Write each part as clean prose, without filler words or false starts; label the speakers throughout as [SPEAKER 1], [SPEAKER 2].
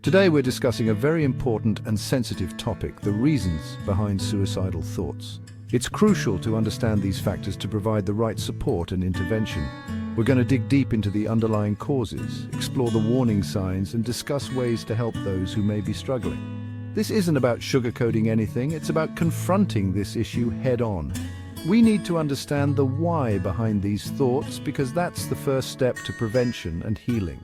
[SPEAKER 1] Today we're discussing a very important and sensitive topic, the reasons behind suicidal thoughts. It's crucial to understand these factors to provide the right support and intervention. We're going to dig deep into the underlying causes, explore the warning signs, and discuss ways to help those who may be struggling. This isn't about sugarcoating anything, it's about confronting this issue head-on. We need to understand the why behind these thoughts because that's the first step to prevention and healing.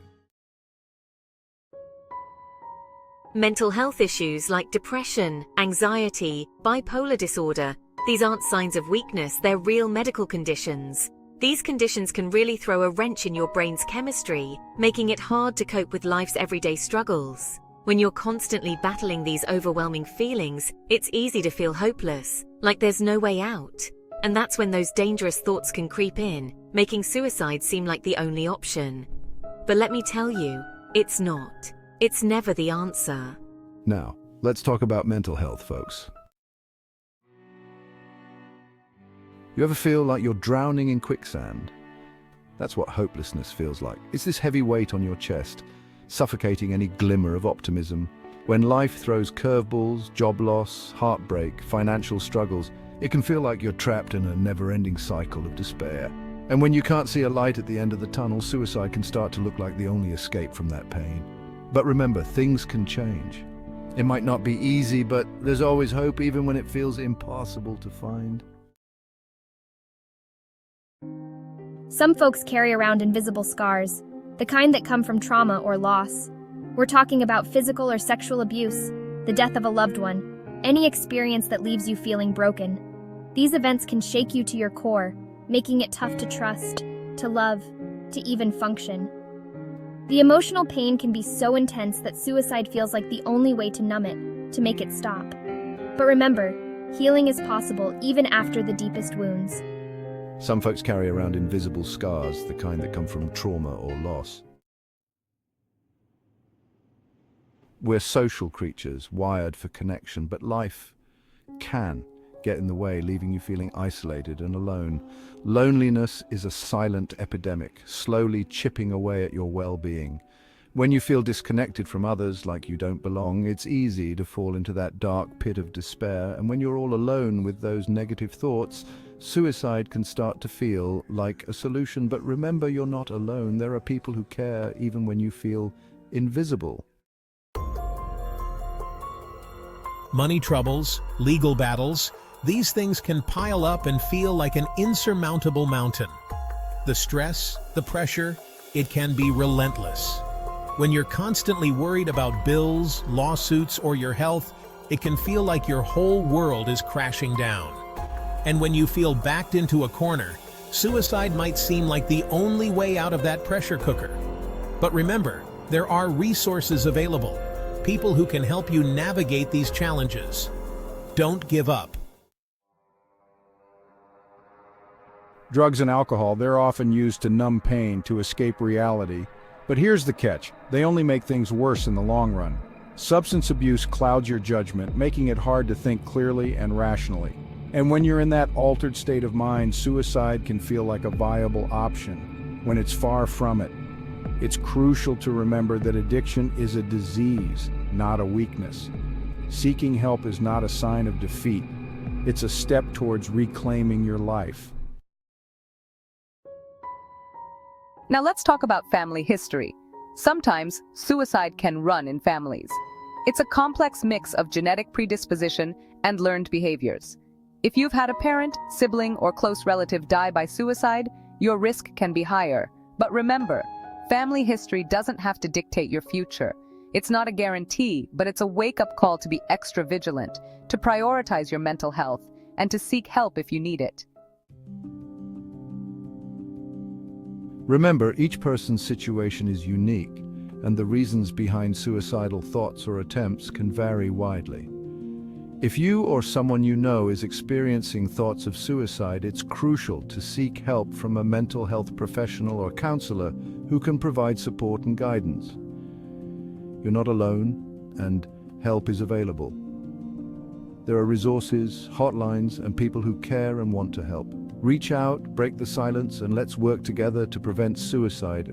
[SPEAKER 2] Mental health issues like depression, anxiety, bipolar disorder, these aren't signs of weakness, they're real medical conditions. These conditions can really throw a wrench in your brain's chemistry, making it hard to cope with life's everyday struggles. When you're constantly battling these overwhelming feelings, it's easy to feel hopeless, like there's no way out. And that's when those dangerous thoughts can creep in, making suicide seem like the only option. But let me tell you, it's not. It's never the answer.
[SPEAKER 1] Now, let's talk about mental health, folks. You ever feel like you're drowning in quicksand? That's what hopelessness feels like. It's this heavy weight on your chest, suffocating any glimmer of optimism. When life throws curveballs, job loss, heartbreak, financial struggles, it can feel like you're trapped in a never-ending cycle of despair. And when you can't see a light at the end of the tunnel, suicide can start to look like the only escape from that pain. But remember, things can change. It might not be easy, but there's always hope even when it feels impossible to find.
[SPEAKER 3] Some folks carry around invisible scars, the kind that come from trauma or loss. We're talking about physical or sexual abuse, the death of a loved one, any experience that leaves you feeling broken. These events can shake you to your core, making it tough to trust, to love, to even function. The emotional pain can be so intense that suicide feels like the only way to numb it, to make it stop. But remember, healing is possible even after the deepest wounds.
[SPEAKER 1] Some folks carry around invisible scars, the kind that come from trauma or loss. We're social creatures, wired for connection, but life can get in the way, leaving you feeling isolated and alone. Loneliness is a silent epidemic, slowly chipping away at your well-being. When you feel disconnected from others, like you don't belong, it's easy to fall into that dark pit of despair, and when you're all alone with those negative thoughts, suicide can start to feel like a solution. But remember, you're not alone. There are people who care even when you feel invisible.
[SPEAKER 4] Money troubles, legal battles, these things can pile up and feel like an insurmountable mountain. The stress, the pressure, it can be relentless. When you're constantly worried about bills, lawsuits, or your health, it can feel like your whole world is crashing down. And when you feel backed into a corner, suicide might seem like the only way out of that pressure cooker. But remember, there are resources available, people who can help you navigate these challenges. Don't give up.
[SPEAKER 5] Drugs and alcohol, they're often used to numb pain, to escape reality. But here's the catch, they only make things worse in the long run. Substance abuse clouds your judgment, making it hard to think clearly and rationally. And when you're in that altered state of mind, suicide can feel like a viable option, when it's far from it. It's crucial to remember that addiction is a disease, not a weakness. Seeking help is not a sign of defeat. It's a step towards reclaiming your life.
[SPEAKER 6] Now let's talk about family history. Sometimes suicide can run in families. It's a complex mix of genetic predisposition and learned behaviors. If you've had a parent, sibling, or close relative die by suicide, your risk can be higher. But remember, family history doesn't have to dictate your future. It's not a guarantee, but it's a wake-up call to be extra vigilant, to prioritize your mental health, and to seek help if you need it.
[SPEAKER 1] Remember, each person's situation is unique, and the reasons behind suicidal thoughts or attempts can vary widely. If you or someone you know is experiencing thoughts of suicide, it's crucial to seek help from a mental health professional or counselor who can provide support and guidance. You're not alone, and help is available. There are resources, hotlines, and people who care and want to help. Reach out, break the silence, and let's work together to prevent suicide